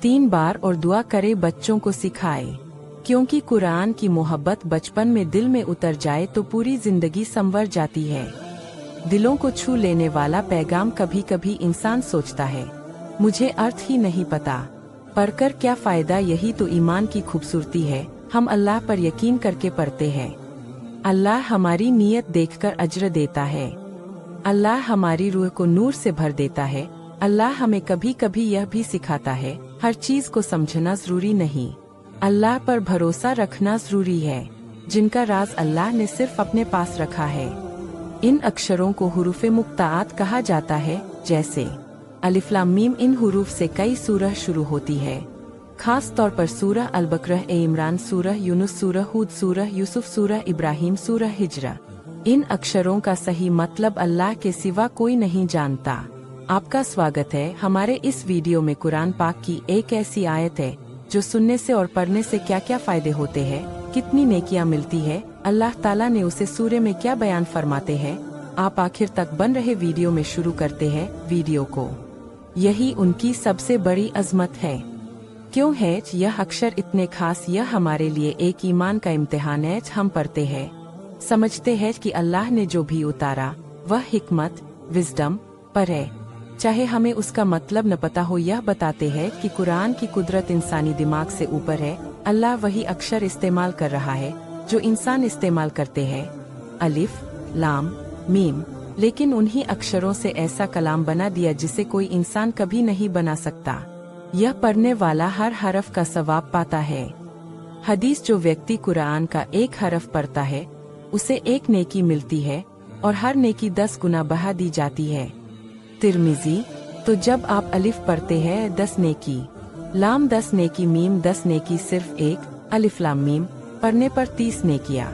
3 बार और दुआ करे बच्चों को सिखाए, क्योंकि कुरान की मोहब्बत बचपन में दिल में उतर जाए तो पूरी जिंदगी संवर जाती है। दिलों को छू लेने वाला पैगाम कभी कभी इंसान सोचता है, मुझे अर्थ ही नहीं पता, पढ़कर क्या फायदा। यही तो ईमान की खूबसूरती है, हम अल्लाह पर यकीन करके पढ़ते हैं। अल्लाह हमारी नीयत देखकर अज्र देता है। अल्लाह हमारी रूह को नूर से भर देता है। अल्लाह हमें कभी कभी यह भी सिखाता है, हर चीज को समझना जरूरी नहीं, अल्लाह पर भरोसा रखना जरूरी है। जिनका राज अल्लाह ने सिर्फ अपने पास रखा है। इन अक्षरों को हुरूफ़े मुक्ताआत कहा जाता है, जैसे अलिफ लाम मीम। इन हुरूफ से कई सूरह शुरू होती है, खास तौर पर सूरह अल-बकरह, इमरान, सूरह यूनुस, सूरह हूद, सूरह यूसुफ, सूरह इब्राहिम, सूरह हिजरा। इन अक्षरों का सही मतलब अल्लाह के सिवा कोई नहीं जानता। आपका स्वागत है। हमारे इस वीडियो में कुरान पाक की एक ऐसी आयत है जो सुनने से और पढ़ने से क्या क्या फायदे होते हैं, कितनी नेकियां मिलती है, अल्लाह ताला ने उसे सूरे में क्या बयान फरमाते हैं। आप आखिर तक बन रहे वीडियो में शुरू करते हैं वीडियो को। यही उनकी सबसे बड़ी अजमत है। क्यों है यह अक्षर इतने खास? यह हमारे लिए एक ईमान का इम्तिहान है। हम पढ़ते हैं, समझते हैं कि अल्लाह ने जो भी उतारा वह हिकमत, विजडम पर है, चाहे हमें उसका मतलब न पता हो। यह बताते हैं कि कुरान की कुदरत इंसानी दिमाग से ऊपर है। अल्लाह वही अक्षर इस्तेमाल कर रहा है जो इंसान इस्तेमाल करते हैं, अलिफ लाम मीम, लेकिन उन्हीं अक्षरों से ऐसा कलाम बना दिया जिसे कोई इंसान कभी नहीं बना सकता। यह पढ़ने वाला हर हरफ का सवाब पाता है। हदीस, जो व्यक्ति कुरान का एक हरफ पढ़ता है उसे एक नेकी मिलती है और हर नेकी 10 गुना बढ़ा दी जाती है। तिरमिजी, तो जब आप अलिफ पढ़ते हैं 10 नेकी, लाम 10 नेकी, मीम 10 नेकी, सिर्फ एक अलिफ लाम मीम पढ़ने पर 30 नेकियां।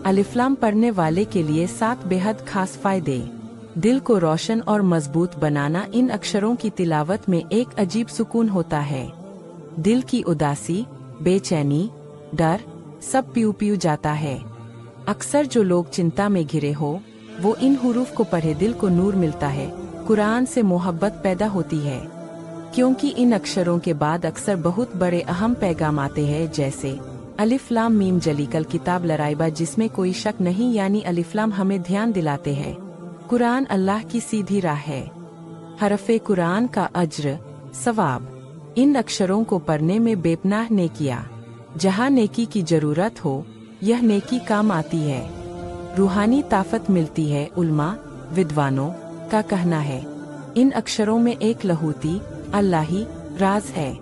अलिफ लाम पढ़ने वाले के लिए 7 बेहद खास फायदे। दिल को रोशन और मजबूत बनाना। इन अक्षरों की तिलावत में एक अजीब सुकून होता है। दिल की उदासी, बेचैनी, डर सब प्यू प्यू जाता है। अक्सर जो लोग चिंता में घिरे हो वो इन हुरूफ को पढ़े, दिल को नूर मिलता है, कुरान से मोहब्बत पैदा होती है। क्योंकि इन अक्षरों के बाद अक्सर बहुत बड़े अहम पैगाम आते हैं, जैसे अलिफ लाम मीम जलीकल किताब लराइबा, जिसमें कोई शक नहीं, यानी अलिफ लाम हमें ध्यान दिलाते हैं कुरान अल्लाह की सीधी राह है। हरफे कुरान का अज्र, सवाब। इन अक्षरों को पढ़ने में बेपनाह नेकियां। जहाँ नेकी की जरूरत हो यह नेकी काम आती है। रूहानी ताकत मिलती है। उल्मा, विद्वानों का कहना है इन अक्षरों में एक लहूती अल्लाही राज है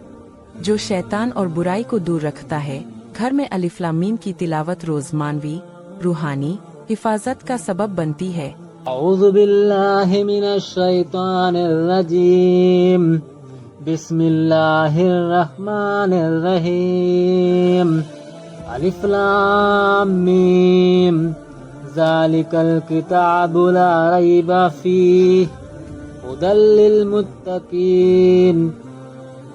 जो शैतान और बुराई को दूर रखता है। घर में अलिफ लाम मीम की तिलावत रोज मानवी रूहानी हिफाजत का सबब बनती है। औज़ु बिल्लाहि मिनश शैतानिर रजीम। बिस्मिल्लाहिर रहमानिर रहीम। अलिफ लाम मीम ज़ालिकल किताबु ला रैबा फीहि हुदल लिल मुत्तकीन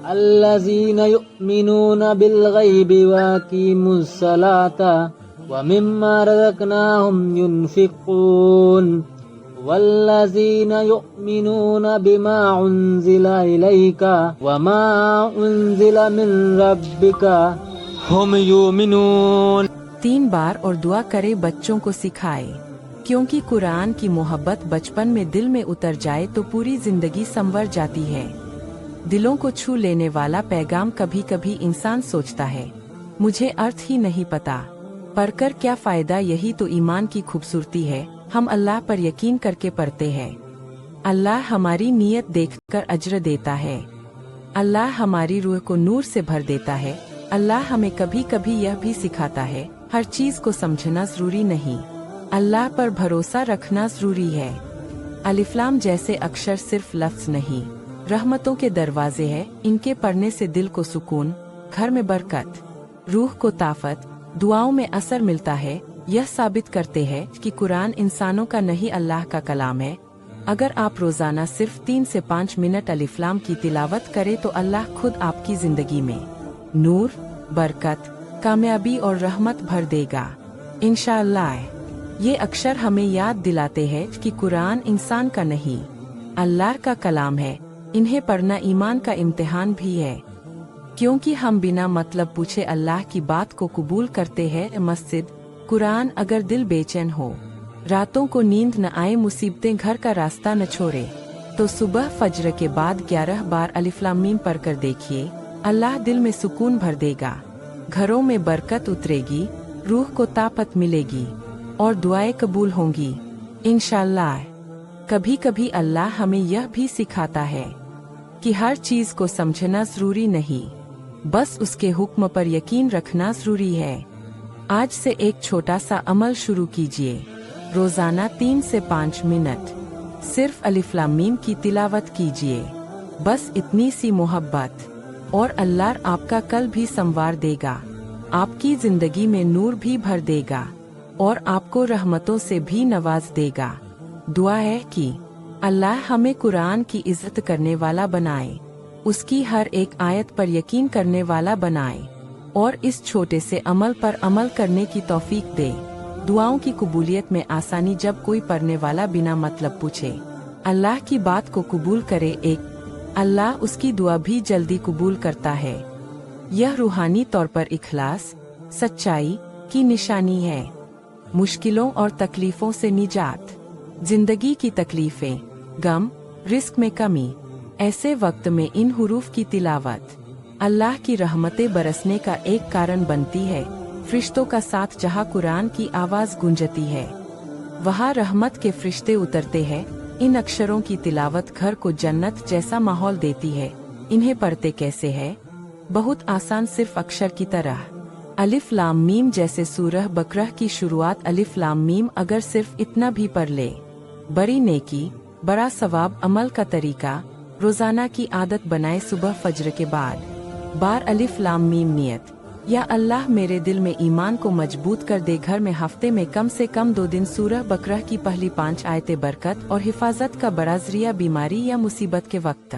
अल्लज़ीना युमिनूना बिल गैबि व अक़ीमुस सलाता व मिम्मा रज़क़नाहुम युनफ़िक़ून वल्लज़ीना युमिनूना बिमा उन्ज़िला इलैका व मा उन्ज़िला मिन रब्बिका हुम युमिनून। 3 बार और दुआ करे बच्चों को सिखाए, क्योंकि कुरान की मोहब्बत बचपन में दिल में उतर जाए तो पूरी जिंदगी संवर जाती है। दिलों को छू लेने वाला पैगाम कभी कभी इंसान सोचता है, मुझे अर्थ ही नहीं पता, पढ़कर क्या फायदा। यही तो ईमान की खूबसूरती है, हम अल्लाह पर यकीन करके पढ़ते हैं। अल्लाह हमारी नीयत देखकर अज्र देता है। अल्लाह हमारी रूह को नूर से भर देता है। अल्लाह हमें कभी कभी यह भी सिखाता है, हर चीज को समझना जरूरी नहीं, अल्लाह पर भरोसा रखना जरूरी है। अलिफ लाम जैसे अक्षर सिर्फ लफ्ज नहीं, रहमतों के दरवाजे हैं। इनके पढ़ने से दिल को सुकून, घर में बरकत, रूह को ताकत, दुआओं में असर मिलता है। यह साबित करते हैं कि कुरान इंसानों का नहीं अल्लाह का कलाम है। अगर आप रोजाना सिर्फ 3 से 5 मिनट अलिफ लाम की तिलावत करें तो अल्लाह खुद आपकी जिंदगी में नूर, बरकत, कामयाबी और रहमत भर देगा इंशाअल्लाह। ये अक्षर हमें याद दिलाते हैं कि कुरान इंसान का नहीं, अल्लाह का कलाम है। इन्हें पढ़ना ईमान का इम्तिहान भी है। क्योंकि हम बिना मतलब पूछे अल्लाह की बात को कबूल करते हैं। मस्जिद, कुरान। अगर दिल बेचैन हो, रातों को नींद न आए, मुसीबतें घर का रास्ता न छोड़े, तो सुबह फज्र के बाद 11 बार अलिफ लाम मीम पढ़ कर देखिए। अल्लाह दिल में सुकून भर देगा, घरों में बरकत उतरेगी, रूह को ताकत मिलेगी और दुआएं कबूल होंगी इंशाअल्लाह। कभी कभी अल्लाह हमें यह भी सिखाता है कि हर चीज को समझना जरूरी नहीं, बस उसके हुक्म पर यकीन रखना जरूरी है। आज से एक छोटा सा अमल शुरू कीजिए। रोजाना 3 से 5 मिनट सिर्फ अलिफ लाम मीम की तिलावत कीजिए। बस इतनी सी मोहब्बत और अल्लाह आपका कल भी संवार देगा, आपकी जिंदगी में नूर भी भर देगा और आपको रहमतों से भी नवाज देगा। दुआ है कि अल्लाह हमें कुरान की इज्जत करने वाला बनाए, उसकी हर एक आयत पर यकीन करने वाला बनाए और इस छोटे से अमल पर अमल करने की तौफीक दे। दुआओं की कबूलियत में आसानी। जब कोई पढ़ने वाला बिना मतलब पूछे अल्लाह की बात को कबूल करे, अल्लाह उसकी दुआ भी जल्दी कबूल करता है। यह रूहानी तौर पर इखलास, सच्चाई की निशानी है। मुश्किलों और तकलीफों से निजात, जिंदगी की तकलीफें, गम, रिस्क में कमी, ऐसे वक्त में इन हुरूफ की तिलावत अल्लाह की रहमतें बरसने का एक कारण बनती है। फरिश्तों का साथ जहाँ कुरान की आवाज गूंजती है, वहाँ रहमत के फरिश्ते उतरते हैं। इन अक्षरों की तिलावत घर को जन्नत जैसा माहौल देती है। इन्हें पढ़ते कैसे है? बहुत आसान, सिर्फ अक्षर की तरह। अलिफ लाम मीम जैसे सूरह बकरह की शुरुआत अलिफ लाम मीम। अगर सिर्फ इतना भी पढ़ ले, बड़ी नेकी, बड़ा सवाब। अमल का तरीका, रोजाना की आदत बनाए। सुबह फज्र के बाद बार अलिफ लाम मीम नियत, या अल्लाह मेरे दिल में ईमान को मजबूत कर दे। घर में हफ्ते में कम से कम 2 दिन सूरह बकरह की पहली 5 आयतें बरकत और हिफाजत का बड़ा जरिया बीमारी या मुसीबत के वक्त।